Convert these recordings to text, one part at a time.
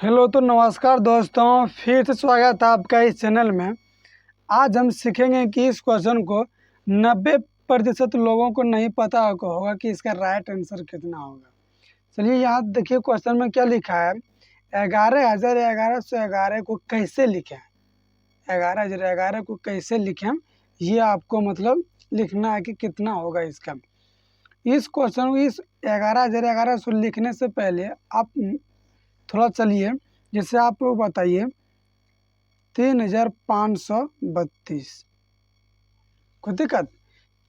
Hello तो नमस्कार दोस्तों, फिर से स्वागत है आपका इस चैनल में। आज हम सीखेंगे कि इस क्वेश्चन को 90% लोगों को नहीं पता होगा कि इसका राइट आंसर कितना होगा। चलिए यहाँ देखिए क्वेश्चन में क्या लिखा है। 11,1111 को कैसे लिखें, 11,1111 को कैसे लिखें, ये आपको मतलब लिखना है कि कितना होगा इसका। इस क्वेश्चन को इस 11,1111 को लिखने से पहले आप थोड़ा चलिए, जैसे आप बताइए 3,532 को दिक्कत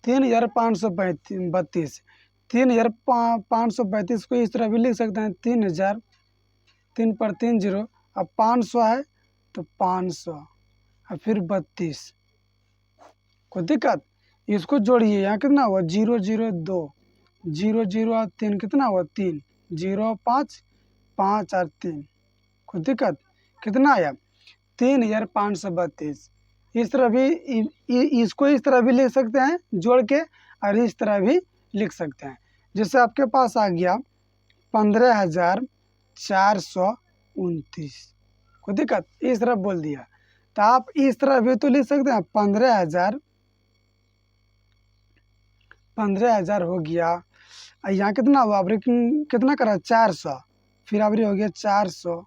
3,532 3,532 को इस तरह भी लिख सकते हैं 3,000, 3 पर 3 0, अब 500 है तो 500 और फिर 32 को दिक्कत। इसको जोड़िए, यहाँ कितना हुआ 0 0 2 0 0 और 3 कितना हुआ 3 0 5 5 और 3 को दिक्कत कितना आया 3,532। इस तरह भी इसको इस तरह भी लिख सकते हैं जोड़ के, और इस तरह भी लिख सकते हैं। जैसे आपके पास आ गया 15,429 को दिक्कत, इस तरह बोल दिया तो आप इस तरह भी तो लिख सकते हैं 15,000 हो गया। यहाँ कितना हुआ अब कितना करा 400, फिर अबरी हो गया 400,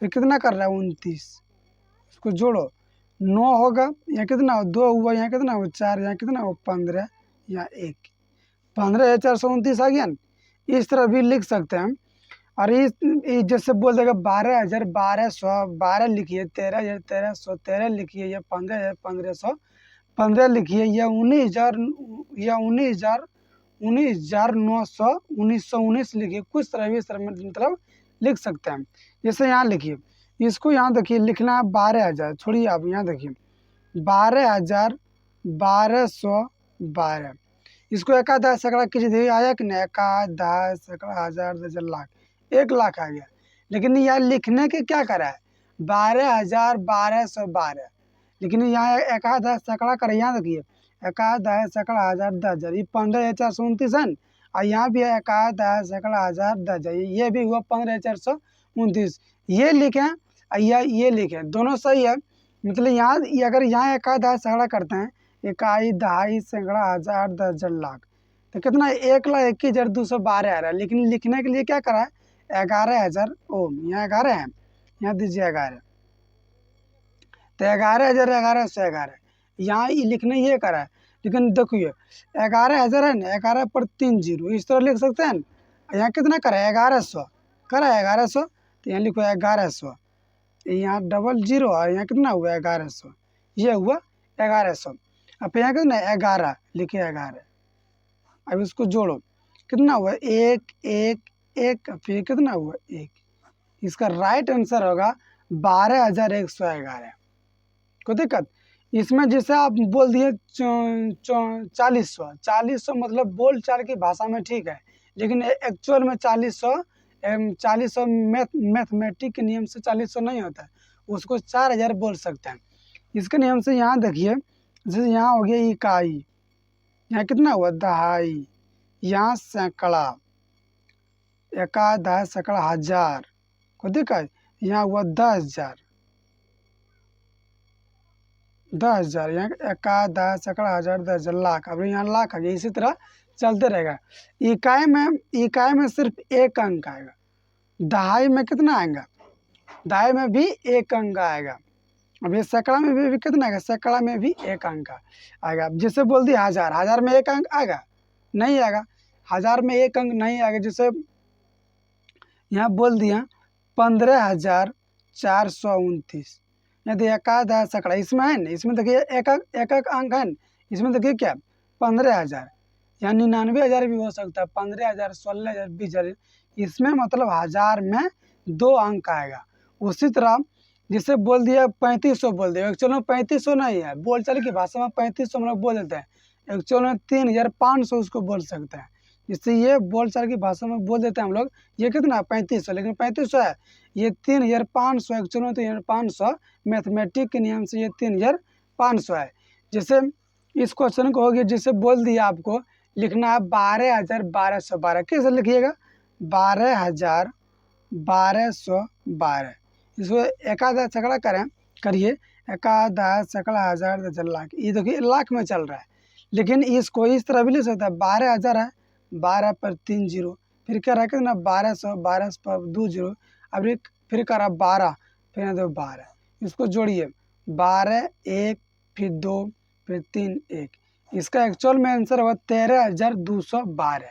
फिर कितना कर रहा है 29, इसको जोड़ो 9 होगा, यहाँ कितना हो 2 हुआ, यहाँ कितना हो 4, यहाँ कितना हो 15, यहाँ 1, 15,429 आ गया न। इस तरह भी लिख सकते हैं। और इस जैसे बोल देगा 12,1200 12 लिखिए, 13,1300 13 लिखिए, या 15,1500 15 लिखिए, या 19,000 या 19,900 1919 लिखिए। कुछ तरह भी इस तरह में मतलब लिख सकते हैं। जैसे यहाँ लिखिए, इसको यहाँ देखिए लिखना है 12,000, छोड़िए आप यहाँ देखिए 12,1212, इसको एकाधा सैकड़ा कीजिए, आया कि नहीं, एकाधा सैकड़ा हजार दर्जन लाख, 1 लाख आ गया। लेकिन यहाँ लिखने के क्या करा है 12,1212, लेकिन यहाँ एकाधा सैकड़ा कर, यहाँ देखिए एकाधा सैकड़ा हजार 10,000, ये 15,429 है। और यहाँ भी है एकाधा सैकड़ा हजार 10,000, ये भी हुआ 15,429। ये लिखें और ये लिखें, दोनों सही है। मतलब यहाँ अगर यहाँ एकाधा सैकड़ा करते हैं, इकाई दहाई सैकड़ा हजार 10,000 लाख, तो कितना 1,21,212 आ रहा है। लेकिन लिखने के लिए क्या करा है 11,000 ओम, यहाँ 11 है, यहाँ दीजिए 11, तो 11,1111 यहाँ लिखने ये करा है। लेकिन देखिए 11,000 है ना, 11 पर 3 0, इस तरह लिख सकते हैं। यहाँ कितना करा है 1,100 करा है 1,100, तो यहाँ लिखो 1,100, यहाँ डबल 0 और यहाँ कितना हुआ 1,100, ये हुआ 1,100। अब यहाँ कितना 11 लिखे 11, अब इसको जोड़ो कितना हुआ 1 1 1, फिर कितना हुआ 1। इसका राइट आंसर होगा 12,111 को दिक्कत। इसमें जैसे आप बोल दिए 4,100 मतलब बोल चाल की भाषा में ठीक है, लेकिन एक्चुअल में 4,100 मैथमेटिक के नियम से 4,100 नहीं होता है, उसको 4,000 बोल सकते हैं। इसके नियम से यहाँ देखिए, जैसे यहाँ हो गया इकाई, यहाँ कितना हुआ दहाई, यहाँ सैकड़ा, एकाधा सैकड़ा हजार को दिक्कत, यहाँ हुआ 10,000 10,000, यहाँ एकाधा सैकड़ा हजार 10,000 लाख, अब यहाँ लाख आ गया। इसी तरह चलते रहेगा। इकाई में सिर्फ 1 अंक आएगा, दहाई में कितना आएगा, दहाई में भी 1 अंक आएगा। अब ये सैकड़ा में भी कितना आएगा, सैकड़ा में भी 1 अंक आएगा। जैसे बोल दिया हजार में 1 अंक आएगा, नहीं आएगा, हजार में 1 अंक नहीं आएगा। जैसे यहाँ बोल दिया 15,429, यहाँ देखिए एकाधा सैकड़ा, इसमें है ना, इसमें देखिए एक अंक है ना, इसमें देखिए क्या 15,000, या 99,000 भी हो सकता है, 15,000 16,000 20,000, इसमें मतलब हजार में 2 अंक आएगा। उसी तरह जिसे बोल दिया 3,500 बोल दिया, एक्चुअल में 3,500 नहीं है, बोलचाल की भाषा में 3,500 हम लोग बोल देते हैं, एक्चुअल में 3,500 उसको बोल सकते हैं। जिससे ये बोलचाल की भाषा में बोल देते हैं हम लोग, ये कितना 3,500, लेकिन 3,500 है, ये 3,500 एक्चुअल में 3,500 मैथमेटिक के नियम से ये 3,500 है। जैसे इस क्वेश्चन को हो गया, जिससे बोल दिया आपको लिखना है 12,1212, कैसे लिखिएगा 12,1212, 1212। इसको एकाधा सैकड़ा करिए, एकाधा सैकड़ा हज़ार 10 लाख, ये देखिए लाख में चल रहा है। लेकिन इसको इस तरह भी लिख सकता है, 12,000 है, 12 पर 3 जीरो, फिर क्या रहा कितना 1200, 12 पर 2 जीरो, अब फिर करा 12, फिर यहाँ 12, इसको जोड़िए 12 1 फिर 2 फिर 3 1, इसका एक्चुअल में आंसर हुआ 13,212।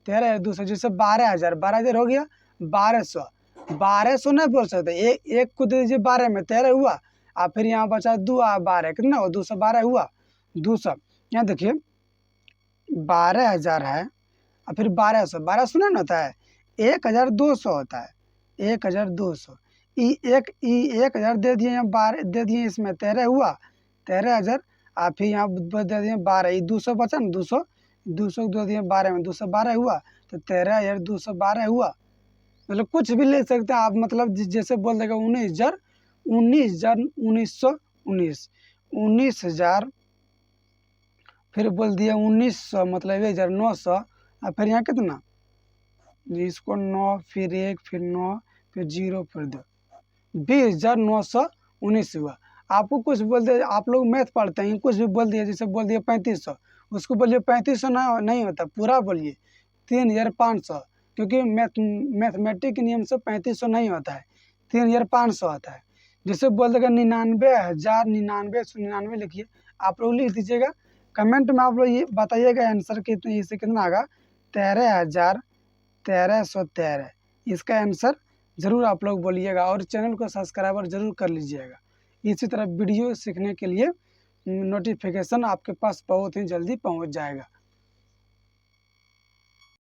13,200 जैसे 12,000, 12,000 हो गया 1200, 1200 नहीं बोल सकते, एक को दे दीजिए 12 में 13 हुआ, और फिर यहाँ बचा 2 और 12 कितना हुआ 212 हुआ 200। यहाँ देखिए 12,000 है और फिर 1200, 1200 नहीं होता है, 1,200 होता है, 1,200। ई 1,000 दे दिए, यहाँ 12 दे दिए, इसमें 13 हुआ 13,000, और फिर यहाँ दे दिए 12, ये 200 बचा ना, 200 200 दे दिए 12 में 212 हुआ, तो 13,212 हुआ। मतलब कुछ भी ले सकते हैं आप, मतलब जैसे बोल देगा 19,000, 19,000, फिर बोल दिया 1900, मतलब 1,900, और फिर यहाँ कितना, इसको 9 फिर 1 फिर 9 फिर 0 फिर 2, 20,919 हुआ। आपको कुछ बोल दिया, आप लोग मैथ पढ़ते हैं, कुछ भी बोल दिया, जैसे बोल दिया 3500, उसको बोलिए 3500 नहीं होता, पूरा बोलिए 3,500, क्योंकि मैथमेटिक के नियम से 3500 नहीं होता है, 3,500 होता है। जैसे बोल देगा 99,000, 99,199 लिखिए, आप लोग लिख दीजिएगा, कमेंट में आप लोग ये बताइएगा आंसर कितने, इससे कितना आएगा 13,1313, इसका आंसर ज़रूर आप लोग बोलिएगा, और चैनल को सब्सक्राइबर ज़रूर कर लीजिएगा। इसी तरह वीडियो सीखने के लिए नोटिफिकेशन आपके पास बहुत ही जल्दी पहुंच जाएगा।